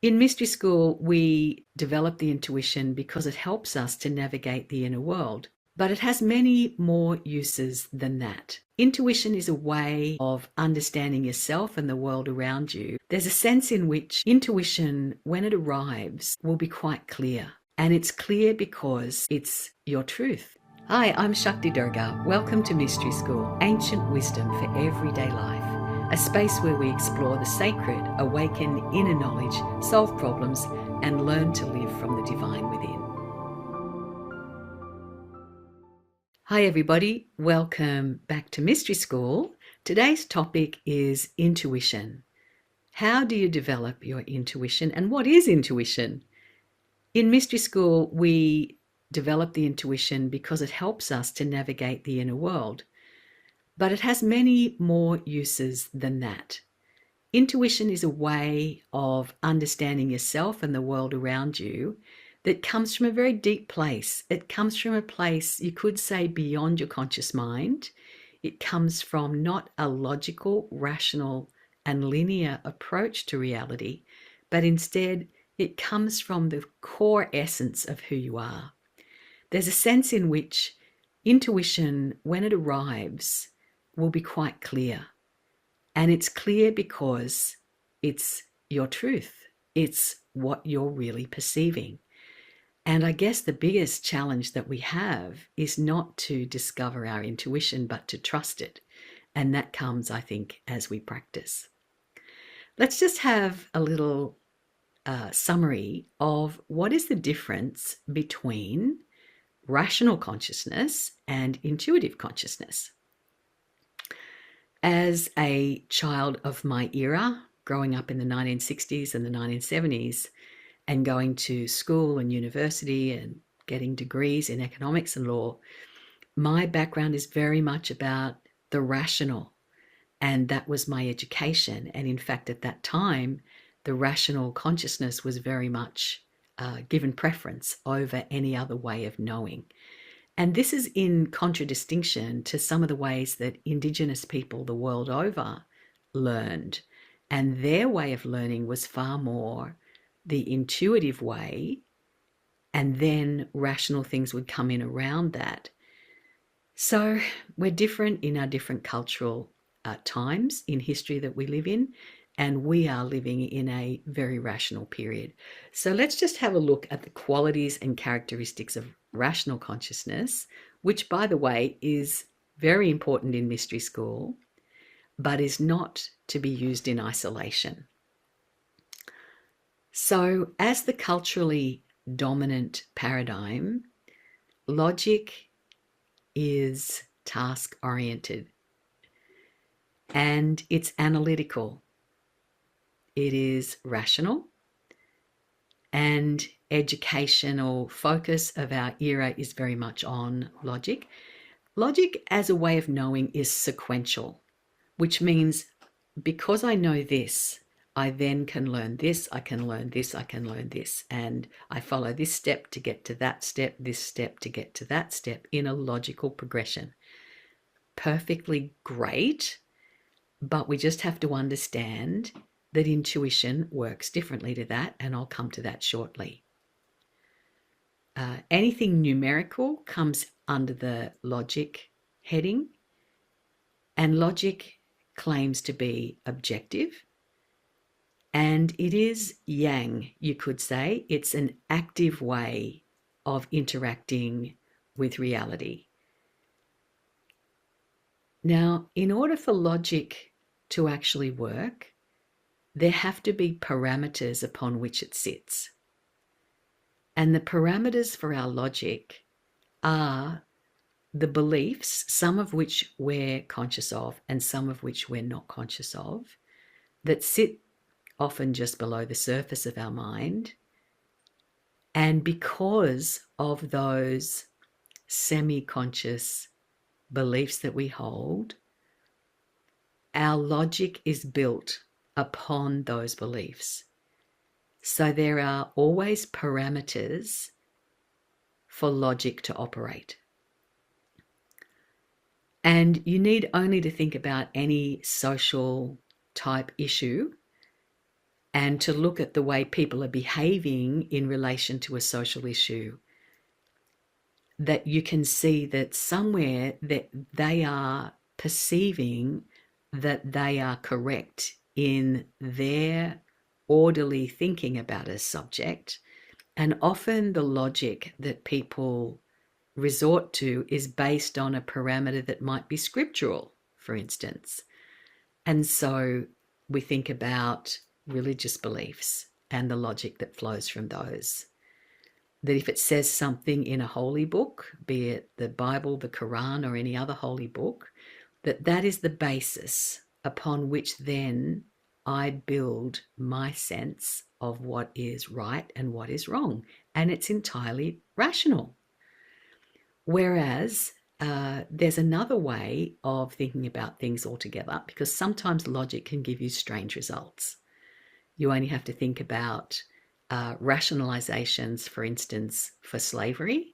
In Mystery School, we develop the intuition because it helps us to navigate the inner world, but it has many more uses than that. Intuition is a way of understanding yourself and the world around you. There's a sense in which intuition, when it arrives, will be quite clear. And it's clear because it's your truth. Hi, I'm Shakti Durga. Welcome to Mystery School, ancient wisdom for everyday life. A space where we explore the sacred, awaken inner knowledge, solve problems, and learn to live from the divine within. Hi everybody, welcome back to Mystery School. Today's topic is intuition. How do you develop your intuition, and what is intuition? In Mystery School, we develop the intuition because it helps us to navigate the inner world. But it has many more uses than that. Intuition is a way of understanding yourself and the world around you that comes from a very deep place. It comes from a place, you could say, beyond your conscious mind. It comes from not a logical, rational, and linear approach to reality, but instead it comes from the core essence of who you are. There's a sense in which intuition, when it arrives, will be quite clear. And it's clear because it's your truth. It's what you're really perceiving. And I guess the biggest challenge that we have is not to discover our intuition, but to trust it. And that comes, I think, as we practice. Let's just have a little summary of what is the difference between rational consciousness and intuitive consciousness. As a child of my era, growing up in the 1960s and the 1970s, and going to school and university and getting degrees in economics and law, my background is very much about the rational, and that was my education. And in fact, at that time, the rational consciousness was very much given preference over any other way of knowing. And this is in contradistinction to some of the ways that Indigenous people the world over learned. And their way of learning was far more the intuitive way, and then rational things would come in around that. So we're different in our different cultural times in history that we live in, and we are living in a very rational period. So let's just have a look at the qualities and characteristics of rational consciousness, which, by the way, is very important in Mystery School, but is not to be used in isolation. So, as the culturally dominant paradigm, logic is task-oriented and it's analytical. It is rational, and educational focus of our era is very much on logic. Logic as a way of knowing is sequential, which means because I know this, I then can learn this, I can learn this, I can learn this. And I follow this step to get to that step, this step to get to that step in a logical progression. Perfectly great, but we just have to understand that intuition works differently to that, and I'll come to that shortly. Anything numerical comes under the logic heading, and logic claims to be objective, and it is yang, you could say. It's an active way of interacting with reality. Now, in order for logic to actually work, there have to be parameters upon which it sits. And the parameters for our logic are the beliefs, some of which we're conscious of and some of which we're not conscious of, that sit often just below the surface of our mind. And because of those semi-conscious beliefs that we hold, our logic is built upon those beliefs. So there are always parameters for logic to operate. And you need only to think about any social type issue, and to look at the way people are behaving in relation to a social issue, that you can see that somewhere that they are perceiving that they are correct in their orderly thinking about a subject. And often the logic that people resort to is based on a parameter that might be scriptural, for instance. And so we think about religious beliefs and the logic that flows from those. That if it says something in a holy book, be it the Bible, the Quran, or any other holy book, that is the basis upon which then I build my sense of what is right and what is wrong. And it's entirely rational. Whereas there's another way of thinking about things altogether, because sometimes logic can give you strange results. You only have to think about rationalizations, for instance, for slavery,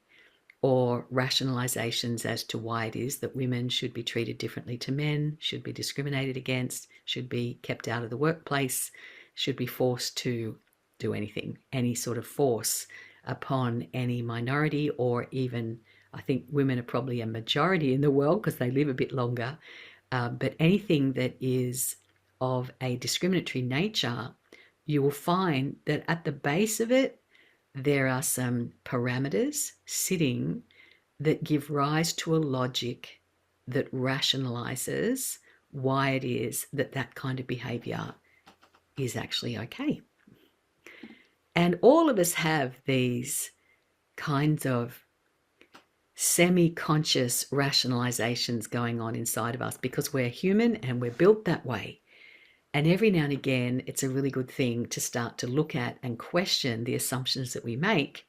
or rationalizations as to why it is that women should be treated differently to men, should be discriminated against, should be kept out of the workplace, should be forced to do anything, any sort of force upon any minority, or even, I think women are probably a majority in the world because they live a bit longer, but anything that is of a discriminatory nature, you will find that at the base of it, there are some parameters sitting that give rise to a logic that rationalizes why it is that that kind of behavior is actually okay. And all of us have these kinds of semi-conscious rationalizations going on inside of us because we're human and we're built that way. And every now and again, it's a really good thing to start to look at and question the assumptions that we make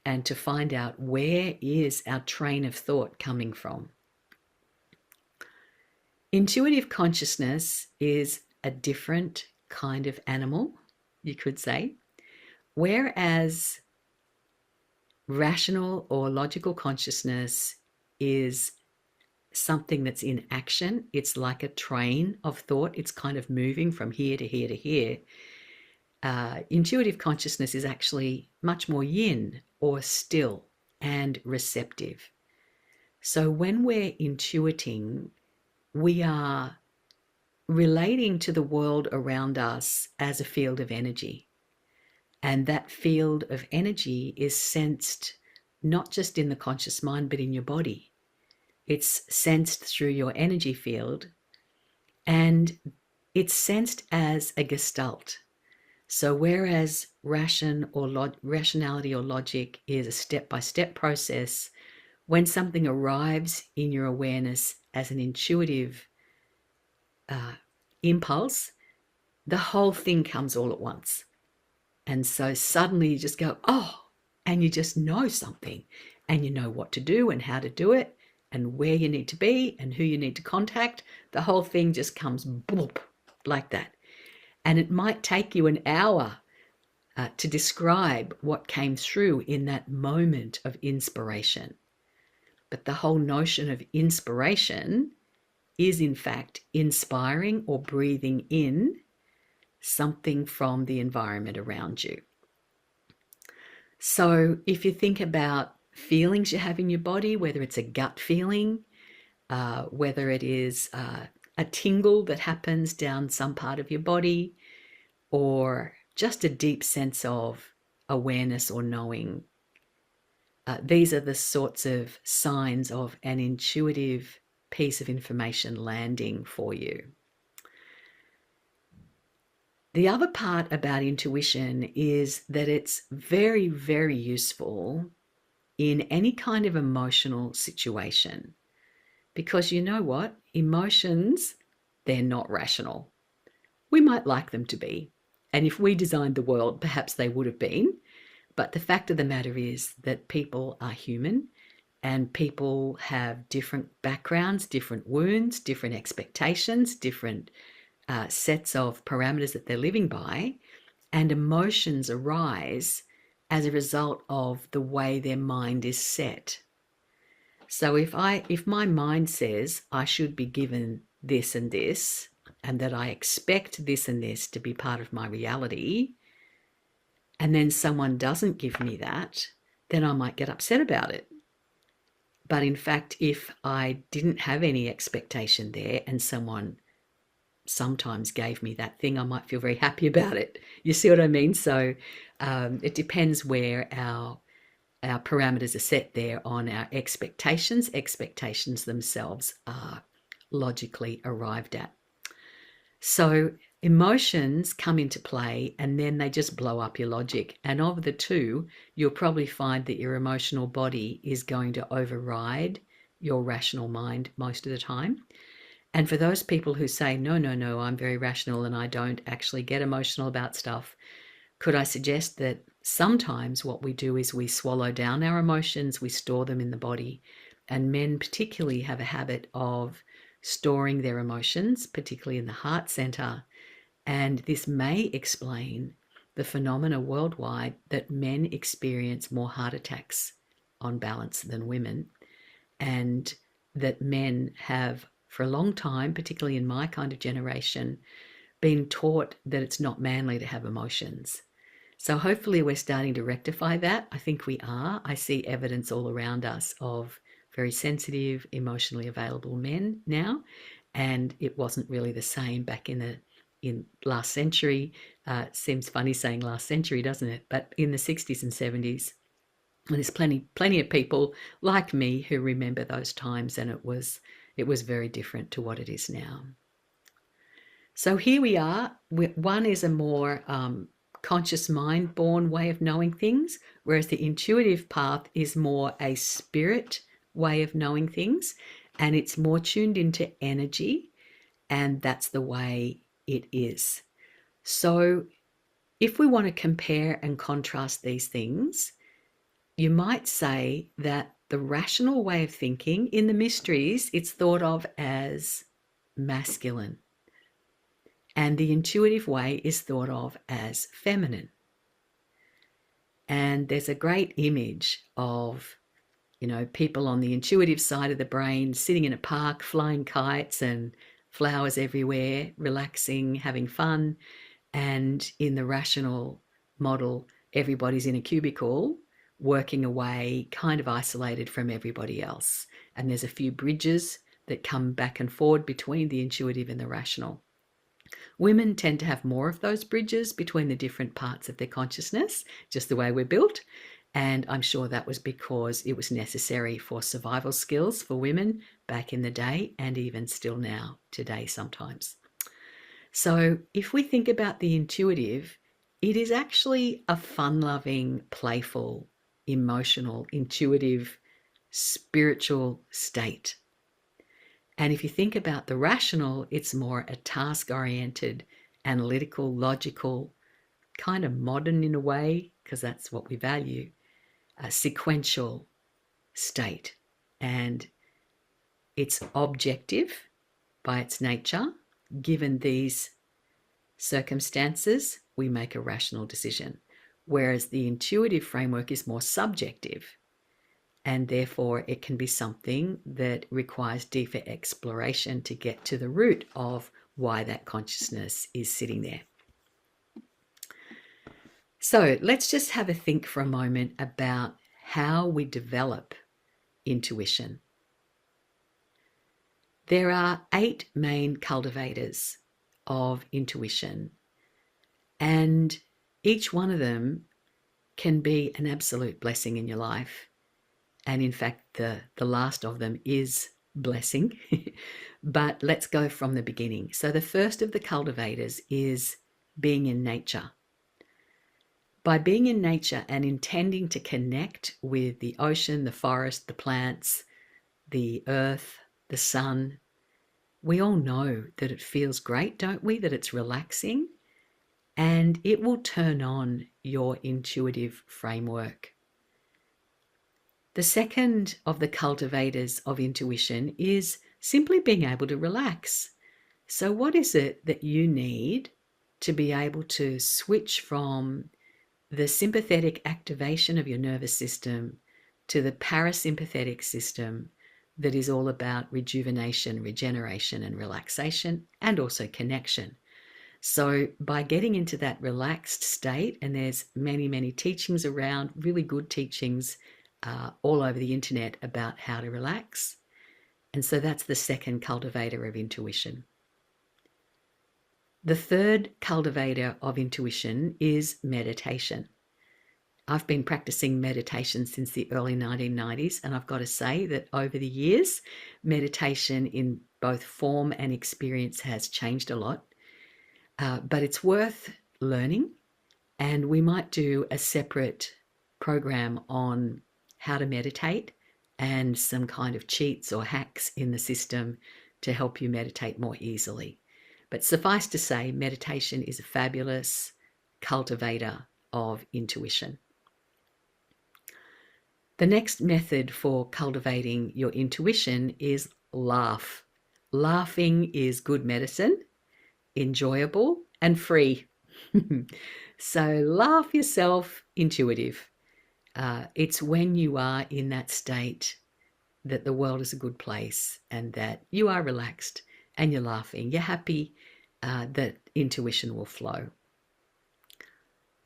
and to find out where is our train of thought coming from. Intuitive consciousness is a different kind of animal, you could say, whereas rational or logical consciousness is something that's in action. It's like a train of thought. It's kind of moving from here to here to here. Intuitive consciousness is actually much more yin or still and receptive. So when we're intuiting, we are relating to the world around us as a field of energy. And that field of energy is sensed not just in the conscious mind, but in your body. It's sensed through your energy field, and it's sensed as a gestalt. So whereas rationality or logic is a step-by-step process, when something arrives in your awareness as an intuitive impulse, the whole thing comes all at once. And so suddenly you just go, oh, and you just know something, and you know what to do and how to do it, and where you need to be and who you need to contact. The whole thing just comes bloop like that. And it might take you an hour to describe what came through in that moment of inspiration. But the whole notion of inspiration is in fact inspiring or breathing in something from the environment around you. So if you think about feelings you have in your body, whether it's a gut feeling, whether it is a tingle that happens down some part of your body, or just a deep sense of awareness or knowing, these are the sorts of signs of an intuitive piece of information landing for you. The other part about intuition is that it's very, very useful in any kind of emotional situation. Because you know what? Emotions, they're not rational. We might like them to be. And if we designed the world, perhaps they would have been. But the fact of the matter is that people are human, and people have different backgrounds, different wounds, different expectations, different sets of parameters that they're living by, and emotions arise as a result of the way their mind is set. So if my mind says I should be given this and this, and that I expect this and this to be part of my reality, and then someone doesn't give me that, then I might get upset about it. But in fact, if I didn't have any expectation there and someone sometimes gave me that thing, I might feel very happy about it. You see what I mean? So it depends where our parameters are set there on our expectations. Expectations themselves are logically arrived at. So emotions come into play and then they just blow up your logic. And of the two, you'll probably find that your emotional body is going to override your rational mind most of the time. And for those people who say, no, no, no, I'm very rational and I don't actually get emotional about stuff, could I suggest that sometimes what we do is we swallow down our emotions, we store them in the body. And men particularly have a habit of storing their emotions, particularly in the heart center. And this may explain the phenomena worldwide that men experience more heart attacks on balance than women, and that men have, for a long time, particularly in my kind of generation, been taught that it's not manly to have emotions. So hopefully we're starting to rectify that. I think we are. I see evidence all around us of very sensitive, emotionally available men now, and it wasn't really the same back in last century. Seems funny saying last century, doesn't it? But in the 60s and 70s, and there's plenty of people like me who remember those times, and it was very different to what it is now. So here we are. One is a more conscious mind-born way of knowing things, whereas the intuitive path is more a spirit way of knowing things, and it's more tuned into energy, and that's the way it is. So if we want to compare and contrast these things, you might say that the rational way of thinking, in the mysteries, it's thought of as masculine. And the intuitive way is thought of as feminine. And there's a great image of, people on the intuitive side of the brain sitting in a park, flying kites and flowers everywhere, relaxing, having fun. And in the rational model, everybody's in a cubicle, working away, kind of isolated from everybody else. And there's a few bridges that come back and forward between the intuitive and the rational. Women tend to have more of those bridges between the different parts of their consciousness, just the way we're built. And I'm sure that was because it was necessary for survival skills for women back in the day, and even still now, today sometimes. So if we think about the intuitive, it is actually a fun-loving, playful, emotional, intuitive, spiritual state. And if you think about the rational, it's more a task-oriented, analytical, logical, kind of modern in a way, because that's what we value, a sequential state. And it's objective by its nature. Given these circumstances, we make a rational decision. Whereas the intuitive framework is more subjective, and therefore it can be something that requires deeper exploration to get to the root of why that consciousness is sitting there. So let's just have a think for a moment about how we develop intuition. There are 8 main cultivators of intuition, and each one of them can be an absolute blessing in your life. And in fact, the last of them is blessing. But let's go from the beginning. So the first of the cultivators is being in nature. By being in nature and intending to connect with the ocean, the forest, the plants, the earth, the sun, we all know that it feels great, don't we? That it's relaxing, and it will turn on your intuitive framework. The second of the cultivators of intuition is simply being able to relax. So what is it that you need to be able to switch from the sympathetic activation of your nervous system to the parasympathetic system, that is all about rejuvenation, regeneration, and relaxation, and also connection. So by getting into that relaxed state, and there's many, many teachings around, really good teachings all over the internet about how to relax. And so that's the second cultivator of intuition. The third cultivator of intuition is meditation. I've been practicing meditation since the early 1990s, and I've got to say that over the years, meditation in both form and experience has changed a lot. But it's worth learning, and we might do a separate program on how to meditate and some kind of cheats or hacks in the system to help you meditate more easily. But suffice to say, meditation is a fabulous cultivator of intuition. The next method for cultivating your intuition is laugh. Laughing is good medicine, enjoyable, and free. So laugh yourself intuitive. It's when you are in that state that the world is a good place and that you are relaxed and you're laughing, you're happy, that intuition will flow.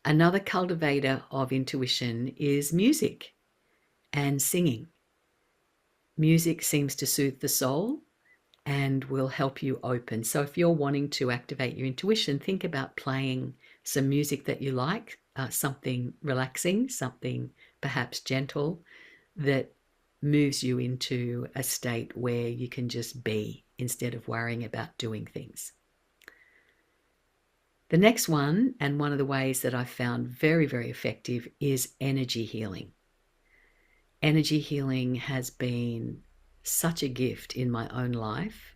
Another cultivator of intuition is music and singing. Music seems to soothe the soul and will help you open. So if you're wanting to activate your intuition, think about playing some music that you like, something relaxing, something perhaps gentle that moves you into a state where you can just be instead of worrying about doing things. The next one, and one of the ways that I've found very, very effective, is energy healing. Energy healing has been such a gift in my own life,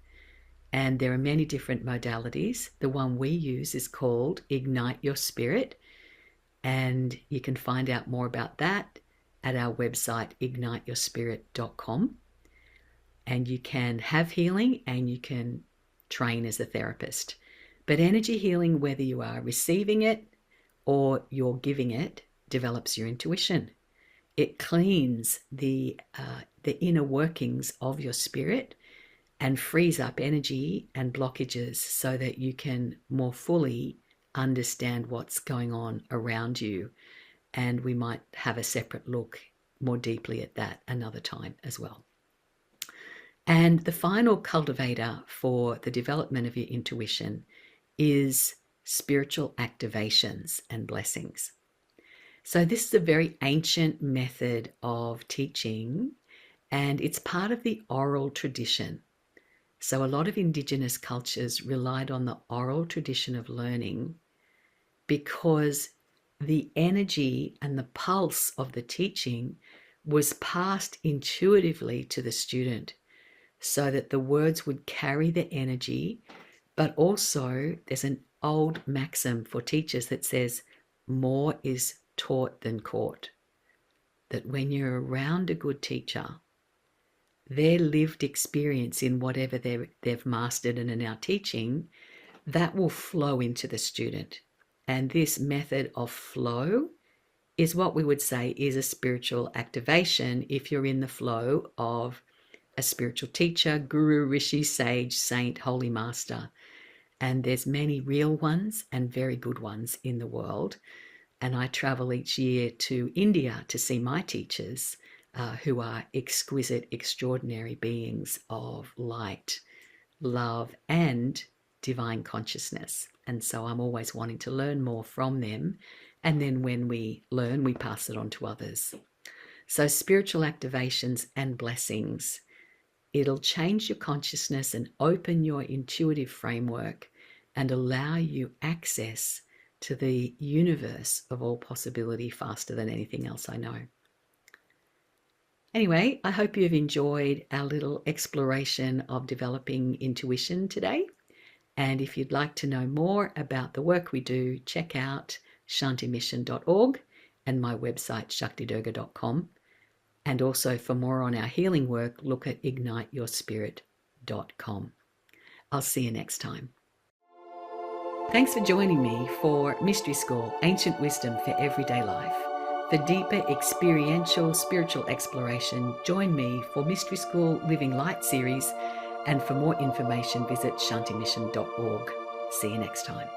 and there are many different modalities. The one we use is called Ignite Your Spirit, and you can find out more about that at our website igniteyourspirit.com. And you can have healing and you can train as a therapist. But energy healing, whether you are receiving it or you're giving it, develops your intuition. It cleans the inner workings of your spirit and frees up energy and blockages so that you can more fully understand what's going on around you. And we might have a separate look more deeply at that another time as well. And the final cultivator for the development of your intuition is spiritual activations and blessings. So this is a very ancient method of teaching, and it's part of the oral tradition. So a lot of indigenous cultures relied on the oral tradition of learning because the energy and the pulse of the teaching was passed intuitively to the student so that the words would carry the energy. But also there's an old maxim for teachers that says more is taught than caught. That when you're around a good teacher, their lived experience in whatever they've mastered and are now teaching, that will flow into the student. And this method of flow is what we would say is a spiritual activation if you're in the flow of a spiritual teacher, guru, rishi, sage, saint, holy master. And there's many real ones and very good ones in the world. And I travel each year to India to see my teachers, who are exquisite, extraordinary beings of light, love, and divine consciousness. And so I'm always wanting to learn more from them. And then when we learn, we pass it on to others. So spiritual activations and blessings, it'll change your consciousness and open your intuitive framework and allow you access to the universe of all possibility faster than anything else I know. Anyway, I hope you've enjoyed our little exploration of developing intuition today. And if you'd like to know more about the work we do, check out shantimission.org and my website shaktidurga.com. And also for more on our healing work, look at igniteyourspirit.com. I'll see you next time. Thanks for joining me for Mystery School, Ancient Wisdom for Everyday Life. For deeper experiential spiritual exploration, join me for Mystery School Living Light series, and for more information visit shantimission.org. See you next time.